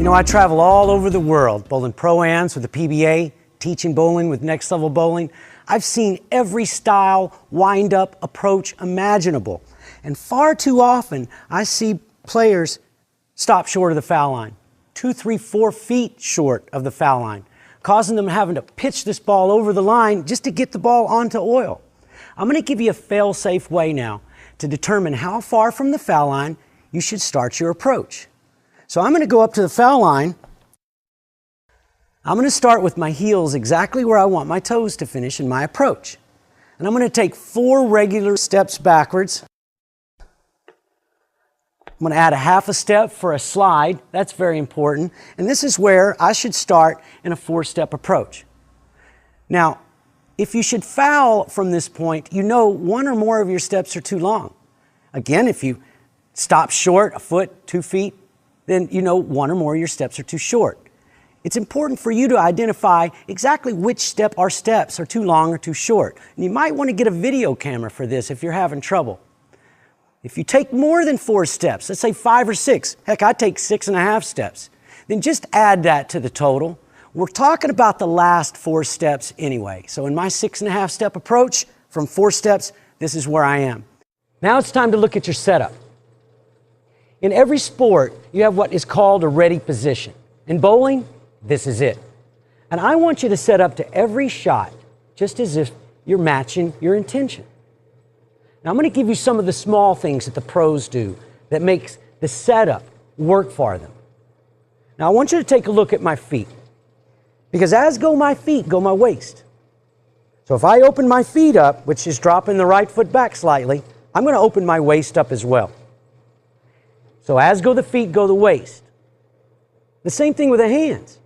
know, I travel all over the world, bowling pro-ams with the PBA, teaching bowling with Next Level Bowling. I've seen every style, wind-up, approach imaginable. And far too often, I see players stop short of the foul line, 2, 3, 4 feet short of the foul line, causing them having to pitch this ball over the line just to get the ball onto oil. I'm going to give you a fail-safe way now to determine how far from the foul line you should start your approach. So I'm going to go up to the foul line. I'm going to start with my heels exactly where I want my toes to finish in my approach. And I'm going to take 4 regular steps backwards. I'm going to add a half a step for a slide. That's very important. And this is where I should start in a 4-step approach. Now, if you should foul from this point, you know 1 or more of your steps are too long. Again, if you stop short, a foot, 2 feet, then you know 1 or more of your steps are too short. It's important for you to identify exactly which steps are too long or too short. And you might want to get a video camera for this if you're having trouble. If you take more than 4 steps, let's say 5 or 6, heck, I take 6.5 steps, then just add that to the total. We're talking about the last 4 steps anyway. So in my 6.5 step approach, from 4 steps, this is where I am. Now it's time to look at your setup. In every sport, you have what is called a ready position. In bowling, this is it. And I want you to set up to every shot just as if you're matching your intention. Now I'm going to give you some of the small things that the pros do that makes the setup work for them. Now I want you to take a look at my feet, because as go my feet, go my waist. So if I open my feet up, which is dropping the right foot back slightly, I'm going to open my waist up as well. So as go the feet, go the waist. The same thing with the hands.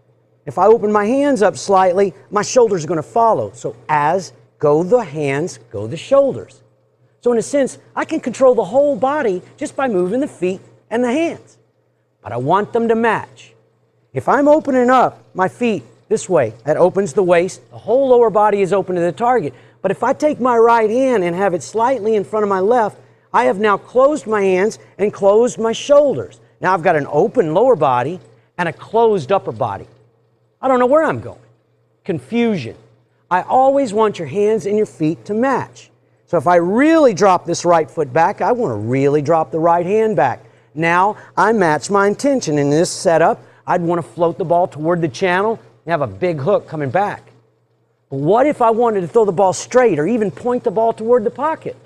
If I open my hands up slightly, my shoulders are going to follow. So as go the hands, go the shoulders. So in a sense, I can control the whole body just by moving the feet and the hands. But I want them to match. If I'm opening up my feet this way, that opens the waist, the whole lower body is open to the target. But if I take my right hand and have it slightly in front of my left, I have now closed my hands and closed my shoulders. Now I've got an open lower body and a closed upper body. I don't know where I'm going. Confusion. I always want your hands and your feet to match. So if I really drop this right foot back, I want to really drop the right hand back. Now I match my intention. In this setup, I'd want to float the ball toward the channel and have a big hook coming back. But what if I wanted to throw the ball straight or even point the ball toward the pocket?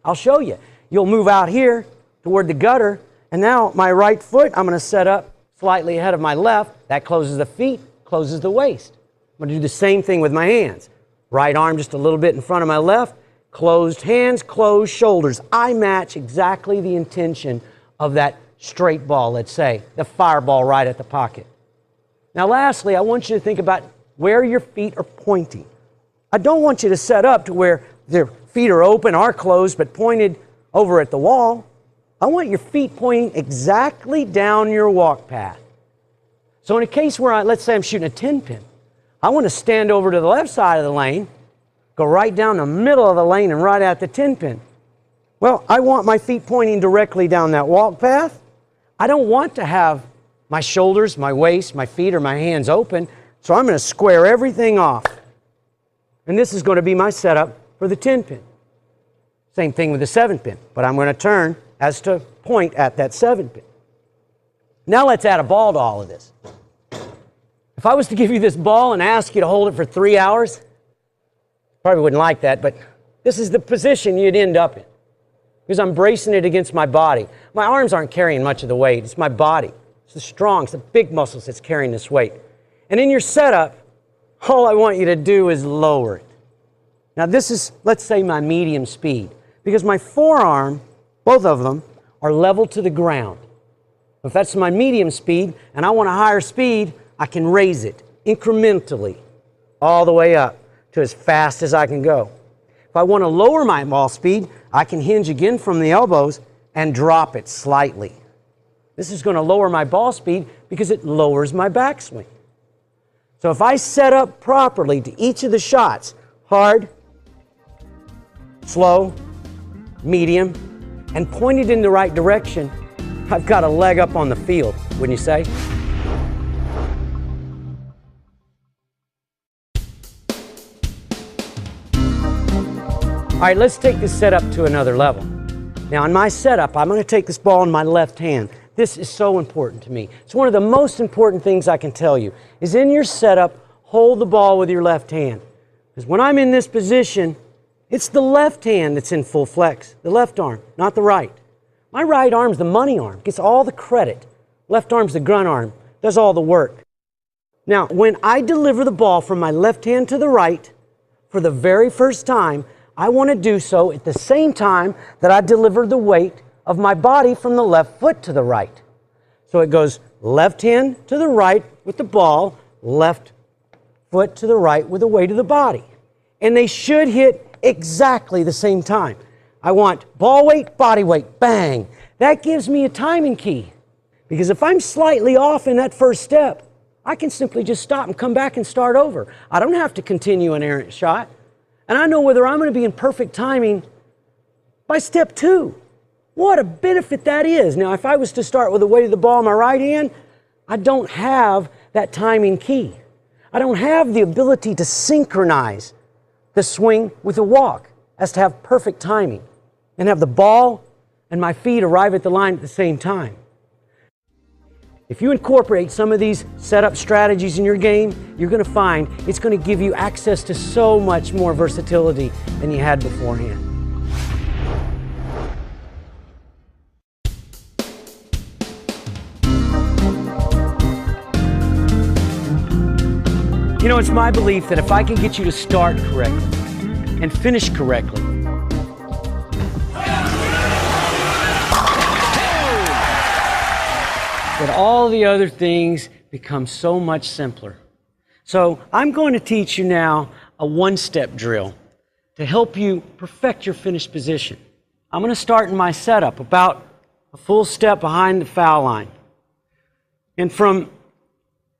I'll show you. You'll move out here toward the gutter, and now my right foot, I'm going to set up slightly ahead of my left. That closes the feet, closes the waist. I'm going to do the same thing with my hands. Right arm just a little bit in front of my left, closed hands, closed shoulders. I match exactly the intention of that straight ball, let's say, the fireball right at the pocket. Now lastly, I want you to think about where your feet are pointing. I don't want you to set up to where their feet are open or closed but pointed over at the wall. I want your feet pointing exactly down your walk path. So in a case where, let's say I'm shooting a 10-pin, I want to stand over to the left side of the lane, go right down the middle of the lane and right at the 10-pin. Well, I want my feet pointing directly down that walk path. I don't want to have my shoulders, my waist, my feet, or my hands open, so I'm going to square everything off. And this is going to be my setup for the 10-pin. Same thing with the 7-pin, but I'm going to turn as to point at that 7-pin. Now let's add a ball to all of this. If I was to give you this ball and ask you to hold it for 3 hours, probably wouldn't like that, but this is the position you'd end up in, because I'm bracing it against my body. My arms aren't carrying much of the weight. It's my body. It's the strong, it's the big muscles that's carrying this weight. And in your setup, all I want you to do is lower it. Now this is, let's say, my medium speed, because my forearm, both of them, are level to the ground. If that's my medium speed and I want a higher speed, I can raise it incrementally all the way up to as fast as I can go. If I want to lower my ball speed, I can hinge again from the elbows and drop it slightly. This is going to lower my ball speed because it lowers my backswing. So if I set up properly to each of the shots, hard, slow, medium, and pointed in the right direction, I've got a leg up on the field, wouldn't you say? All right, let's take this setup to another level. Now, in my setup, I'm going to take this ball in my left hand. This is so important to me. It's one of the most important things I can tell you, is in your setup, hold the ball with your left hand. Because when I'm in this position, it's the left hand that's in full flex, the left arm, not the right. My right arm's the money arm, gets all the credit. Left arm's the grunt arm, does all the work. Now, when I deliver the ball from my left hand to the right, for the very first time, I want to do so at the same time that I deliver the weight of my body from the left foot to the right. So it goes left hand to the right with the ball, left foot to the right with the weight of the body. And they should hit exactly the same time. I want ball weight, body weight, bang. That gives me a timing key. Because if I'm slightly off in that first step, I can simply just stop and come back and start over. I don't have to continue an errant shot. And I know whether I'm going to be in perfect timing by step 2. What a benefit that is. Now, if I was to start with the weight of the ball in my right hand, I don't have that timing key. I don't have the ability to synchronize the swing with the walk as to have perfect timing and have the ball and my feet arrive at the line at the same time. If you incorporate some of these setup strategies in your game, you're going to find it's going to give you access to so much more versatility than you had beforehand. You know, it's my belief that if I can get you to start correctly and finish correctly, that all the other things become so much simpler. So I'm going to teach you now a one-step drill to help you perfect your finish position. I'm going to start in my setup about a full step behind the foul line. And from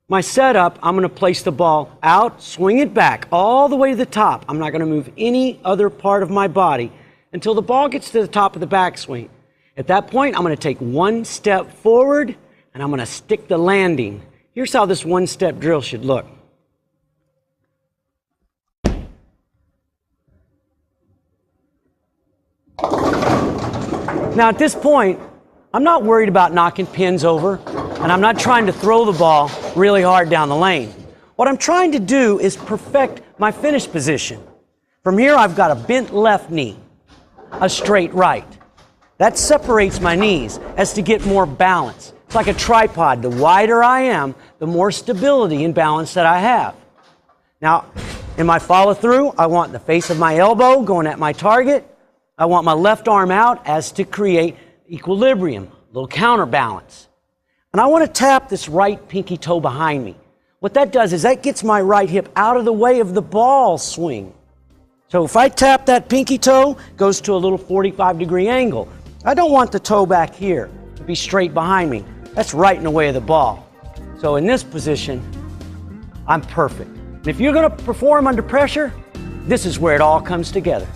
my setup, I'm going to place the ball out, swing it back all the way to the top. I'm not going to move any other part of my body until the ball gets to the top of the backswing. At that point, I'm going to take one step forward and I'm going to stick the landing. Here's how this one-step drill should look. Now at this point, I'm not worried about knocking pins over, and I'm not trying to throw the ball really hard down the lane. What I'm trying to do is perfect my finish position. From here, I've got a bent left knee, a straight right. That separates my knees as to get more balance. It's like a tripod. The wider I am, the more stability and balance that I have. Now, in my follow-through, I want the face of my elbow going at my target. I want my left arm out as to create equilibrium, a little counterbalance. And I want to tap this right pinky toe behind me. What that does is that gets my right hip out of the way of the ball swing. So if I tap that pinky toe, it goes to a little 45-degree angle. I don't want the toe back here to be straight behind me. That's right in the way of the ball. So in this position, I'm perfect. And if you're going to perform under pressure, this is where it all comes together.